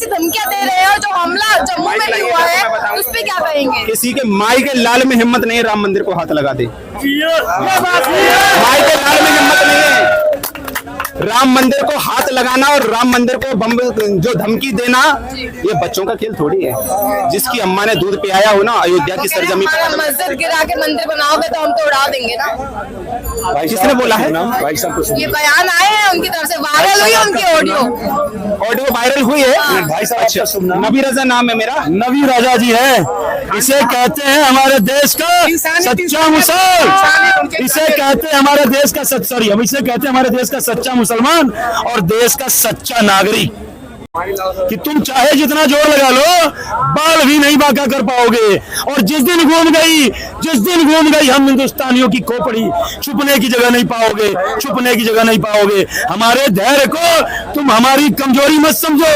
ऐसी धमकियां दे रहे हैं और जो हमला जम्मू में भी हुआ है उस पे क्या कहेंगे? किसी के माई के लाल में हिम्मत नहीं है राम मंदिर को हाथ लगा दे। माई के लाल में हिम्मत नहीं है राम मंदिर को हाथ लगाना और राम मंदिर को बम जो धमकी देना, ये बच्चों का खेल थोड़ी है। जिसकी अम्मा ने दूध पियाया हो ना अयोध्या की सरजमी पर, मस्जिद गिरा के मंदिर बनाओगे तो हम तो उड़ा देंगे ना। भाई किसने बोला है? भाई साहब ये बयान आए हैं उनकी तरफ से, वायरल हुई है उनकी ऑडियो वायरल हुई है। भाई साहब अच्छा, नबी रजा नाम है मेरा। नबी राजा जी है, इसे कहते हैं हमारे देश का सच्चा मुसलमान, इसे कहते हैं हमारे देश का सॉरी हम इसे कहते हैं हमारे देश का सच्चा मुसलमान और देश का सच्चा नागरिक। कि तुम चाहे जितना जोर लगा लो बाल भी नहीं बांका कर पाओगे। और जिस दिन घूम गई हम हिंदुस्तानियों की खोपड़ी, छुपने की जगह नहीं पाओगे, छुपने की जगह नहीं पाओगे। हमारे धैर्य को तुम हमारी कमजोरी मत समझो,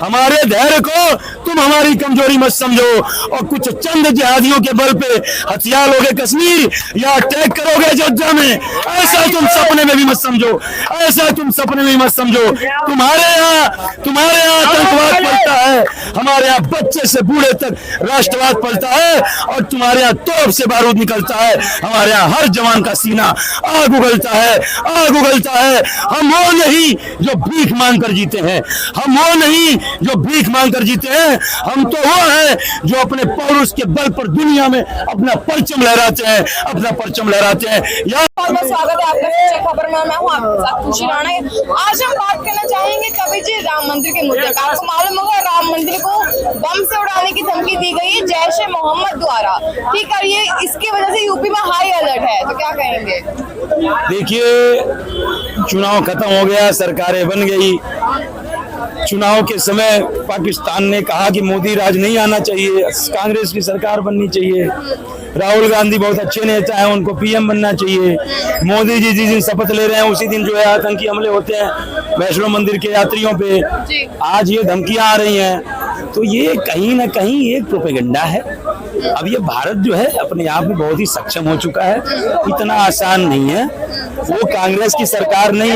हमारे धैर्य को तुम हमारी कमजोरी मत समझो। और कुछ चंद जिहादियों के बल पे हथियार लोगे कश्मीर या अटैक करोगे अयोध्या में, ऐसा तुम सपने में भी मत समझो, ऐसा तुम सपने में भी मत समझो। तुम्हारे यहाँ आतंकवाद पलता है, हमारे यहाँ बच्चे से बूढ़े तक राष्ट्रवाद पलता है और तुम्हारे यहाँ तोप से बारूद निकलता है। हमारे यहाँ हर जवान का सीना आग उगलता है, आग उगलता है। हम वो नहीं जो भीख मांग कर जीते हैं, हम वो नहीं जो भीख मांग कर जीते हैं, हम तो वो हैं जो अपने पौरुष के बल पर दुनिया में अपना परचम लहराते हैं, अपना परचम लहराते हैं। बहुत स्वागत है आपका सच्ची खबर में। मैं हूँ आपके साथ खुशी राणा। आज हम बात करना चाहेंगे कवि जी राम मंदिर के मुद्दे पर। आपको मालूम होगा राम मंदिर को बम से उड़ाने की धमकी दी गई है जैश ए मोहम्मद द्वारा, ठीक है। ये इसकी वजह से यूपी में हाई अलर्ट है, तो क्या कहेंगे? देखिए, चुनाव खत्म हो गया, सरकारें बन गई। चुनाव के समय पाकिस्तान ने कहा कि मोदी राज नहीं आना चाहिए, कांग्रेस की सरकार बननी चाहिए। राहुल गांधी बहुत अच्छे नेता हैं, उनको पीएम बनना चाहिए। मोदी जी जिस दिन शपथ ले रहे हैं उसी दिन जो है आतंकी हमले होते हैं वैष्णो मंदिर के यात्रियों पे। आज ये धमकियां आ रही हैं, तो ये कहीं ना कहीं एक प्रोपेगेंडा है। अब ये भारत जो है अपने आप में बहुत ही सक्षम हो चुका है, इतना आसान नहीं है। वो कांग्रेस की सरकार नहीं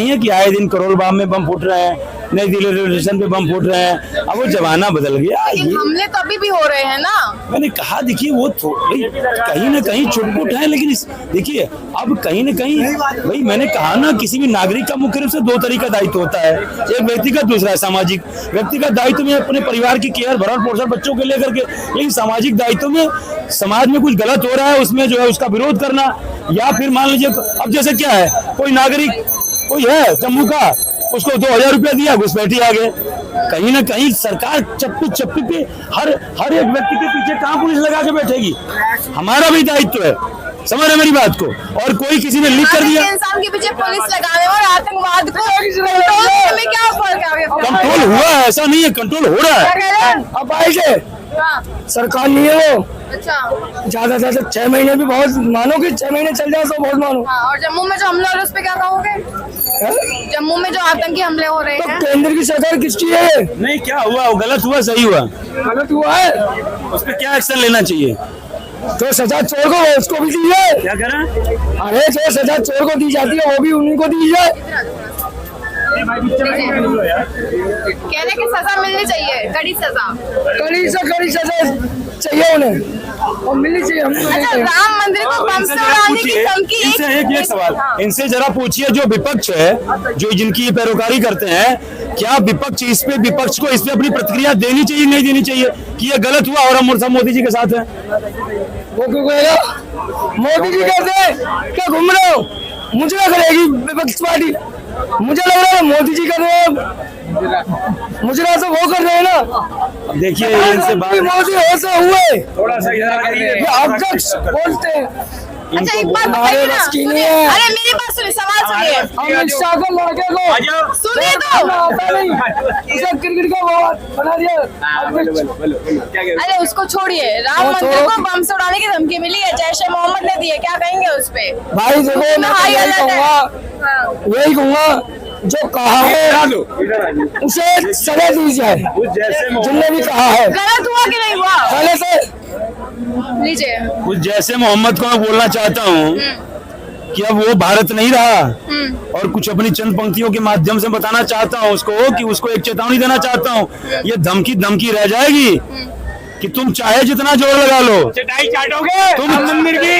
है कि आए दिन करोल बाग में बम फूट रहे हैं, नई दिल्ली रेलवे स्टेशन पे बम फूट रहे हैं। अब वो जमाना बदल गया। ये हमले तो अभी भी हो रहे हैं ना। मैंने कहा देखिए वो कहीं ना कहीं छुटपुट है, लेकिन देखिए अब कहीं ना कहीं भाई मैंने कहा ना किसी भी नागरिक का मुख्य रूप से दो तरह का दायित्व होता है, एक व्यक्तिगत दूसरा सामाजिक। व्यक्तिगत दायित्व में अपने परिवार की केयर भरण पोषण बच्चों को लेकर के, लेकिन सामाजिक दायित्व में समाज में कुछ गलत हो रहा है उसमें जो है उसका विरोध करना। या फिर मान लीजिए अब जैसे क्या है, कोई नागरिक कोई है जम्मू का, उसको 2000 रुपया दिया, घुसपैठी आ गए। कहीं ना कहीं सरकार चप्पी पे हर एक व्यक्ति के पीछे कहाँ पुलिस लगा के बैठेगी? हमारा भी दायित्व है, समझ रहे मेरी बात को। और कोई किसी ने लिख कर दिया, इंसान के पीछे पुलिस लगाने और आतंकवाद को कंट्रोल करने में क्या फर्क है? कंट्रोल हुआ है, ऐसा नहीं है, कंट्रोल हो रहा है। अब आएंगे सरकार नहीं है वो। अच्छा, ज्यादा से ज्यादा 6 महीने भी बहुत मानो कि 6 महीने चल जाए तो बहुत मानो। और जम्मू में जो हमले हो रहे हैं उस पे क्या कहोगे? जम्मू में जो आतंकी हमले हो रहे हैं, केंद्र की सरकार किसकी है? नहीं, क्या हुआ? वो गलत हुआ सही हुआ? गलत हुआ है, उस पर क्या एक्शन लेना चाहिए? तो सजा चोर को उसको भी दीजिए। क्या करें? अरे जो सजा चोर को दी जाती है वो भी उन्हीं को दीजिए। कहने की सजा मिलनी चाहिए, कड़ी सजा चाहिए उन्हें और मिलनी चाहिए। अच्छा, राम मंदिर को बम से उड़ाने की धमकी। एक सवाल इनसे जरा पूछिए, जो विपक्ष है, जो जिनकी पैरोकारी करते हैं, क्या विपक्ष को इस पे अपनी प्रतिक्रिया देनी चाहिए नहीं देनी चाहिए कि ये गलत हुआ और हम मोदी जी के साथ हैं? वो क्यों कहेगा? मोदी जी कहते हैं क्या घूम रहे हो? मुझे क्या करेगी विपक्ष पार्टी? मुझे लग रहा है मोदी जी कर रहे हैं, मुझे लगा वो कर रहे हैं ना। देखिए इनसे मोदी ऐसे हुए थोड़ा सा अध्यक्ष बोलते हैं। अच्छा, एक बात बताइए ना, सुनिए। अरे मेरी बात सुनिए, सवाल सुनिए। अमित शाह के लड़के को सुनिए तो क्रिकेट का बना दिया। अरे उसको छोड़िए, राम मंदिर को बम से उड़ाने की धमकी मिली है, जैश ए मोहम्मद ने दी है, क्या कहेंगे उस पे? भाई देखो मैं यही कहूँगा, जो कहा है उसे सजा दी जाए, जिनने भी कहा है। गलत हुआ कि नहीं हुआ? पहले से लीजिए। कुछ जैसे मोहम्मद को मैं बोलना चाहता हूँ कि अब वो भारत नहीं रहा और कुछ अपनी चंद पंक्तियों के माध्यम से बताना चाहता हूँ उसको कि उसको एक चेतावनी देना चाहता हूँ। ये धमकी रह जाएगी कि तुम चाहे जितना जोर लगा लो, चटाई चाटोगे तुम मंदिर की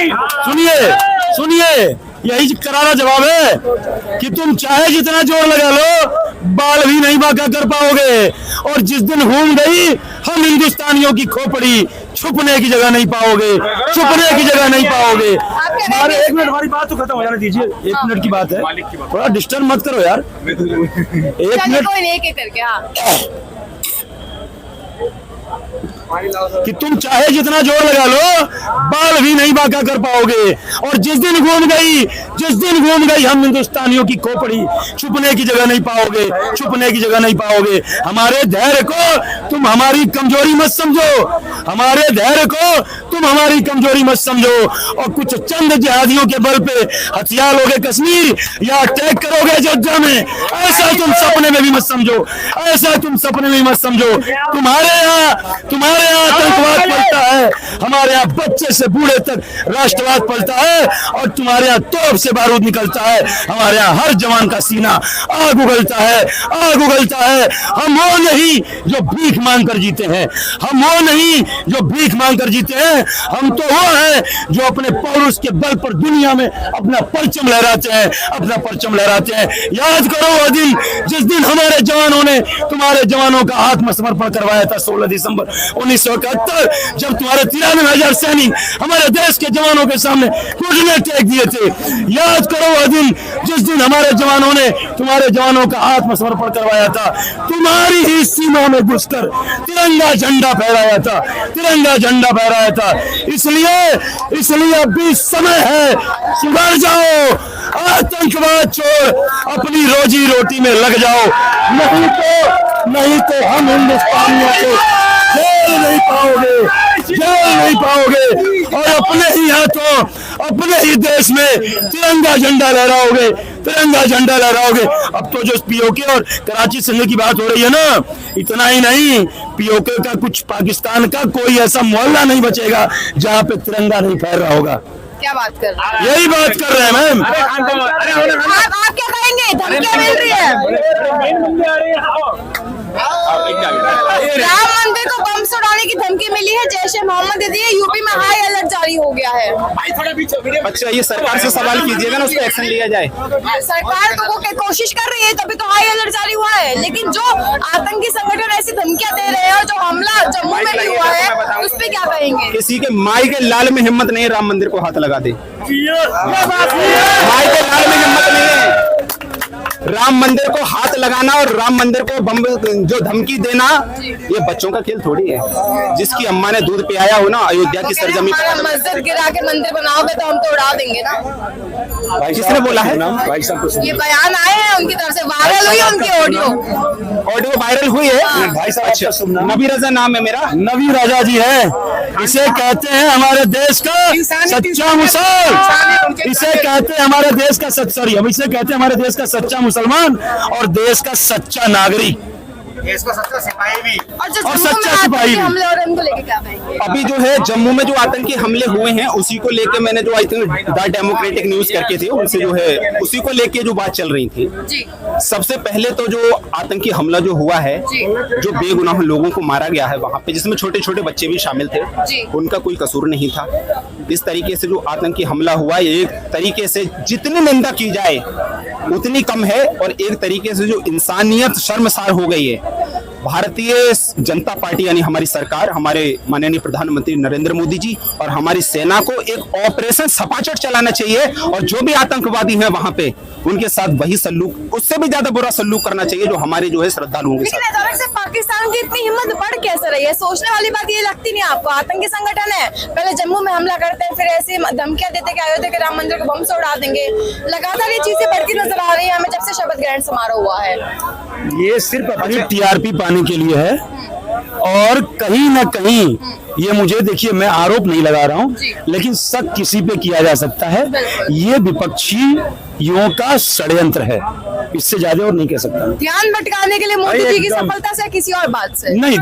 सुनिए यही करारा जवाब है कि तुम चाहे जितना जोर लगा लो बाल भी नहीं बांका कर पाओगे। और जिस दिन घूम गई हम हिंदुस्तानियों की खोपड़ी, छुपने की जगह नहीं पाओगे, छुपने की जगह नहीं पाओगे। हमारे 1 मिनट, हमारी बात तो खत्म हो जाने दीजिए। 1 मिनट की बात है, थोड़ा डिस्टर्ब मत करो यार। 1 मिनट कोई नहीं, एक करके। हाँ, कि तुम चाहे जितना जोर लगा लो बाल भी नहीं बांका कर पाओगे। और जिस दिन घूम गई हम हिंदुस्तानियों की खोपड़ी, छुपने की जगह नहीं पाओगे, छुपने की जगह नहीं पाओगे। हमारे धैर्य को तुम हमारी कमजोरी मत समझो, हमारे धैर्य को तुम हमारी कमजोरी मत समझो। और कुछ चंद जिहादियों के बल पे हथियार लोगे कश्मीर या अटैक करोगे अयोध्या में, ऐसा तुम सपने में भी मत समझो, ऐसा तुम सपने में भी मत समझो। तुम्हारे यहाँ आतंकवाद पलता है, हमारे यहाँ बच्चे से बूढ़े तक राष्ट्रवाद पलता है। और तुम्हारे यहाँ तोप से बारूद निकलता है, हमारे यहाँ हर जवान का सीना आग उगलता है, आग उगलता है। हम वो नहीं जो भीख मांग कर जीते हैं, हम वो नहीं जो भीख मांग कर जीते हैं, हम तो वो हैं जो अपने पौरुष के बल पर दुनिया में अपना परचम लहराते हैं, अपना परचम लहराते हैं। याद करो वो दिन जिस दिन हमारे जवानों ने तुम्हारे जवानों का आत्मसमर्पण करवाया था 16 दिसंबर 1971, जब तुम्हारे 93,000 सैनिक हमारे देश के जवानों के सामने घुटने टेक दिए थे। याद करो वह दिन जिस दिन हमारे जवानों ने तुम्हारे जवानों का आत्मसमर्पण करवाया था, तुम्हारी ही सीमा में घुसकर तिरंगा झंडा फहराया था, तिरंगा झंडा फहराया था। इसलिए अभी समय है, सुधर जाओ, आतंकवाद छोड़ अपनी रोजी रोटी में लग जाओ, नहीं तो हम हिंदुस्तानियों को जेल नहीं पाओगे। और अपने ही हाथों, अपने ही देश में तिरंगा झंडा लहराओगे, तिरंगा झंडा लहराओगे। अब तो जो पीओके और कराची संघ की बात हो रही है ना, इतना ही नहीं, पीओके का कुछ पाकिस्तान का कोई ऐसा मोहल्ला नहीं बचेगा जहाँ पे तिरंगा नहीं फहर रहा होगा। क्या बात कर रहे हैं? यही बात कर रहे हैं मैम। आप क्या कहेंगे? धमकियां मिल रही है, राम मंदिर को बम से उड़ाने की धमकी मिली है, जैश ए मोहम्मद दे दी है, यूपी में हाई अलर्ट जारी हो गया है। अच्छा, ये सरकार से सवाल कीजिएगा ना, उस पर एक्शन लिया जाए। सरकार तो वो कोशिश कर रही है, तभी तो हाई अलर्ट जारी हुआ है। लेकिन जो आतंकी संगठन ऐसी धमकियां दे रहे हैं और जो हमला जम्मू में भी हुआ है, उस पर क्या कहेंगे? किसी के माई के लाल में हिम्मत नहीं है राम मंदिर को हाथ लगा दे, माई के लाल में हिम्मत नहीं है राम मंदिर को हाथ लगाना और राम मंदिर को बम जो धमकी देना। ये बच्चों का खेल थोड़ी है। जिसकी अम्मा ने दूध पियाया हो ना अयोध्या की सरजमी पर, मस्जिद गिरा के मंदिर बनाओगे तो हम तो उड़ा देंगे ना। किसने बोला है? ये बयान आए हैं उनकी तरफ से, वायरल हुई उनकी ऑडियो वायरल हुई है। भाई साहब, नबी रजा नाम है मेरा, नबी राजा जी है। इसे कहते हैं हमारे देश का सच्चा मुसलमान, इसे कहते हैं हमारे देश का इसे कहते हैं हमारे देश का सच्चा मुसलमान और देश का सच्चा नागरिक, देश का सच्चा सिपाही भी और सच्चा सिपाही भी। हमले और इनको लेके क्या कहेंगे? अभी जो है जम्मू में जो आतंकी हमले हुए हैं उसी को लेके मैंने जो I think the democratic news करके थे उनसे जो है उसी को लेके जो बात चल रही थी जी। सबसे पहले तो जो आतंकी हमला जो हुआ है, जो बेगुनाह लोगों को मारा गया है वहां पे, जिसमें छोटे छोटे बच्चे भी शामिल थे, उनका कोई कसूर नहीं था। इस तरीके से जो आतंकी हमला हुआ, एक तरीके से जितनी निंदा की जाए उतनी कम है। और एक तरीके से जो इंसानियत शर्मसार हो गई है। भारतीय जनता पार्टी यानी हमारी सरकार, हमारे माननीय प्रधानमंत्री नरेंद्र मोदी जी और हमारी सेना को एक ऑपरेशन सपाचट चलाना चाहिए और जो भी आतंकवादी हैं वहां पे उनके साथ वही सल्लूक, उससे भी ज्यादा बुरा सल्लूक करना चाहिए जो हमारे जो है श्रद्धालुओं के साथ। लेकिन अचानक से पाकिस्तान की इतनी हिम्मत बढ़ कैसे रही है? सोचने वाली बात ये लगती नहीं आपको? आतंकी संगठन है, पहले जम्मू में हमला करते हैं, फिर ऐसी धमकियां देते कि अयोध्या के राम मंदिर को बम से उड़ा देंगे। लगातार ये चीजें बढ़ती नजर आ रही है हमें जब से शपथ ग्रहण समारोह हुआ है। ये सिर्फ अपनी टीआरपी पाने के लिए है और कहीं ना कहीं ये, मुझे देखिए मैं आरोप नहीं लगा रहा हूं, लेकिन शक किसी पे किया जा सकता है। ये विपक्षियों का षड्यंत्र है। इससे ज्यादा और नहीं कह सकता। ध्यान भटकाने के लिए मोदी जी की सफलता से, किसी और बात से नहीं,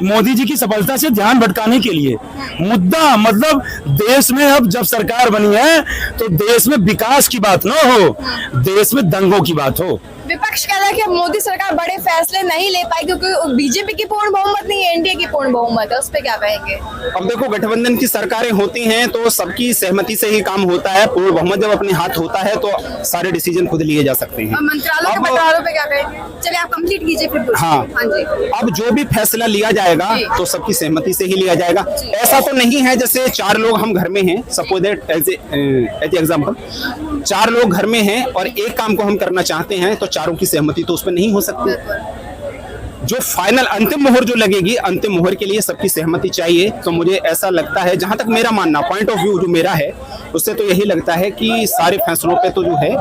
मोदी जी की सफलता से ध्यान भटकाने के लिए मुद्दा, मतलब देश में अब जब सरकार बनी है तो देश में विकास की बात ना हो, देश में दंगों की बात हो। विपक्ष कह रहा है कि मोदी सरकार बड़े फैसले नहीं ले पाई क्योंकि बीजेपी की पूर्ण बहुमत नहीं है, एनडीए की पूर्ण बहुमत है। उस पे क्या कहेंगे? अब देखो, गठबंधन की सरकारें होती हैं तो सबकी सहमति से ही काम होता है। पूर्ण बहुमत जब अपने हाथ होता है तो सारे डिसीजन खुद लिए जा सकते हैं। और मंत्रालयों के बंटवारों पे क्या कहेंगे? चलिए आप कंप्लीट कीजिए फिर। हाँ जी, अब जो भी फैसला लिया जाएगा तो सबकी सहमति से ही लिया जाएगा। ऐसा तो नहीं है जैसे 4 लोग हम घर में हैं, सपोज दैट एज एग्जाम्पल 4 लोग घर में हैं और एक काम को हम करना चाहते हैं तो चारों की सहमति तो उस पर नहीं हो सकती। जो फाइनल अंतिम मोहर जो लगेगी, अंतिम मोहर के लिए सबकी सहमति चाहिए। तो मुझे ऐसा लगता है, जहां तक मेरा मानना, पॉइंट ऑफ व्यू जो मेरा है, उससे तो यही लगता है कि सारे फैसलों पे तो जो है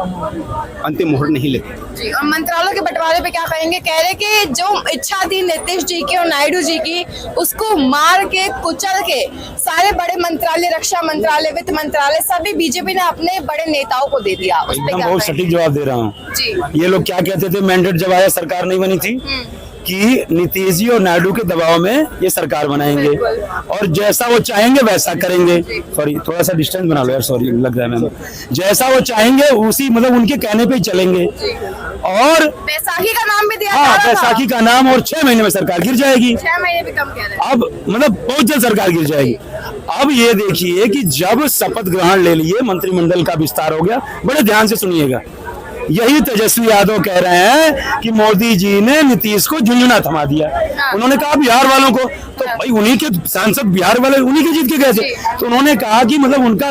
अंतिम मोहर नहीं लगती। जी, और मंत्रालयों के बंटवारे पे क्या कहेंगे? कह रहे कि जो इच्छा थी नीतीश जी की और नायडू जी की, उसको मार के कुचल के सारे बड़े मंत्रालय, रक्षा मंत्रालय, वित्त मंत्रालय, सभी बीजेपी ने अपने बड़े नेताओं को दे दिया। उस पे एकदम क्या बहुत कहेंगे? सटीक जवाब दे रहा हूँ जी, ये लोग क्या कहते थे मैंडेट जब आया, सरकार नहीं बनी थी, कि नीतीश जी और नायडू के दबाव में ये सरकार बनाएंगे और जैसा वो चाहेंगे वैसा करेंगे। सॉरी, थोड़ा सा डिस्टेंस बना लो यार, सॉरी लग रहा है मैम। जैसा वो चाहेंगे उसी, मतलब उनके कहने पे ही चलेंगे। और बैसाखी का नाम भी दिया हाँ, जा रहा था। बैसाखी का नाम, और 6 महीने में सरकार गिर जाएगी। 6 महीने भी कम कह रहे हैं। अब मतलब बहुत जल्द सरकार गिर जाएगी। अब ये देखिए कि जब शपथ ग्रहण ले लिए, मंत्रिमंडल का विस्तार हो गया, बड़े ध्यान से सुनिएगा, यही तेजस्वी यादव कह रहे हैं कि मोदी जी ने नीतीश को झुंझुना थमा दिया। उन्होंने कहा बिहार वालों को, तो भाई उन्हीं के सांसद बिहार वाले उन्हीं के जीत के गए थे, तो उन्होंने कहा कि मतलब उनका,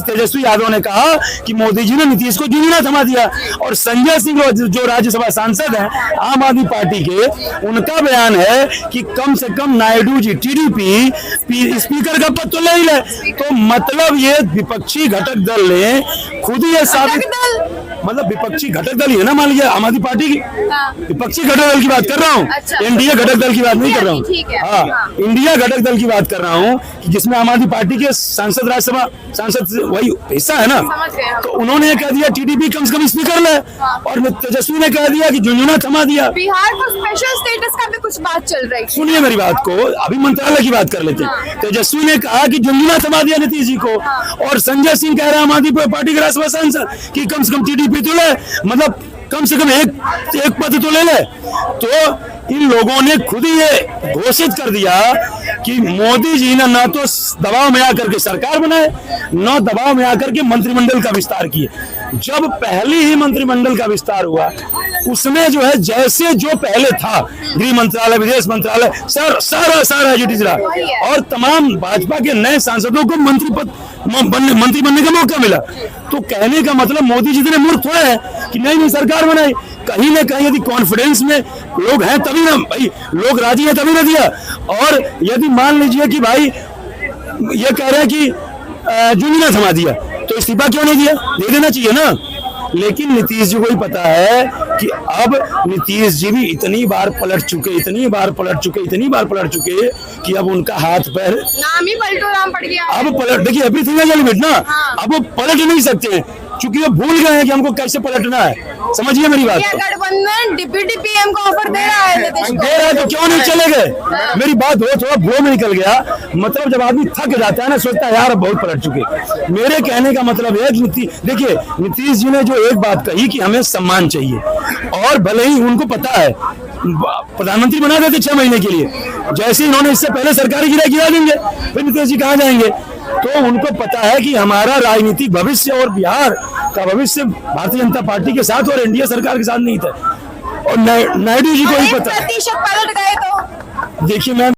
तेजस्वी यादव ने कहा कि मोदी जी ने नीतीश को झुंझुना थमा दिया। और संजय सिंह जो राज्यसभा सांसद हैं आम आदमी पार्टी के, उनका बयान है कि कम से कम नायडू जी, टीडीपी स्पीकर का पद तो ले ही ले। तो मतलब ये विपक्षी घटक दल ने खुद ये साबित, मतलब विपक्षी घटक दल ही है ना, मान लीजिए आम आदमी पार्टी की, विपक्षी घटक दल की बात कर रहा हूँ, एनडीए घटक दल की बात नहीं कर रहा हूँ। हाँ, इंडिया घटक दल की बात कर रहा हूँ कि जिसमें आम आदमी पार्टी के सांसद, राज्यसभा सांसद वही हिस्सा है ना। तो उन्होंने कह दिया टीडीपी कम से कम स्पीकर ले, और तेजस्वी ने कह दिया कि झुंझुना थमा दिया। बिहार को स्पेशल स्टेटस का भी कुछ बात चल रही है। सुनिए मेरी बात को, अभी मंत्रालय की बात कर लेते हैं। तेजस्वी ने कहा कि झुंझुना थमा दिया नीतीश जी को, और संजय सिंह कह रहा है आम आदमी पार्टी के राज्यसभा सांसद कि कम से कम टीडीपी तो ले, मतलब कम से कम एक पद तो ले ले। तो इन लोगों ने खुद ही ये घोषित कर दिया कि मोदी जी ने न तो दबाव में आकर के सरकार बनाए, न दबाव में आकर के मंत्रिमंडल का विस्तार किए। जब पहली ही मंत्रिमंडल का विस्तार हुआ, उसमें जो है जैसे जो पहले था, गृह मंत्रालय, विदेश मंत्रालय, सारा एजुटीज रहा, और तमाम भाजपा के नए सांसदों को मंत्री बनने का मौका मिला। तो कहने का मतलब मोदी जी इतने मूर्ख थोड़े हैं कि नहीं सरकार बनाई। कहीं ना कहीं यदि कॉन्फिडेंस में लोग हैं तभी ना भाई, लोग राजी हैं तभी ना दिया। और यदि मान लीजिए कि भाई ये कह रहे हैं कि झुंझुना थमा दिया, तो इस्तीफा क्यों नहीं दिया? दे देना चाहिए ना। लेकिन नीतीश जी को ही पता है कि अब नीतीश जी भी इतनी बार पलट चुके कि अब उनका हाथ पैर, नाम ही पलटो राम पड़ गया। अब पलट, देखिए एवरीथिंग इज लिमिट ना। अब वो पलट नहीं सकते क्योंकि वो भूल गए हैं कि हमको कैसे पलटना है। समझिए मेरी बात को। गठबंधन डिप्टी पीएम को ऑफर दे रहा है, नीतीश को दे रहा है, तो क्यों नहीं चले गए? मेरी बात हो, थोड़ा फ्लो में निकल गया। मतलब जब आदमी थक जाता है ना, सोचता है यार अब बहुत पलट चुके। मेरे कहने का मतलब है कि देखिए नीतीश जी ने जो एक बात कही कि हमें सम्मान चाहिए, और भले ही उनको पता है प्रधानमंत्री बना देते 6 महीने के लिए, जैसे इन्होंने इससे पहले सरकारी गिरा देंगे, फिर नीतीश जी कहाँ जाएंगे? तो उनको पता है कि हमारा राजनीतिक भविष्य और बिहार का भविष्य भारतीय जनता पार्टी के साथ और एनडीए सरकार के साथ नहीं था। और नायडू जी को ही पता है। प्रतिशत पलट गए तो देखिए मैम,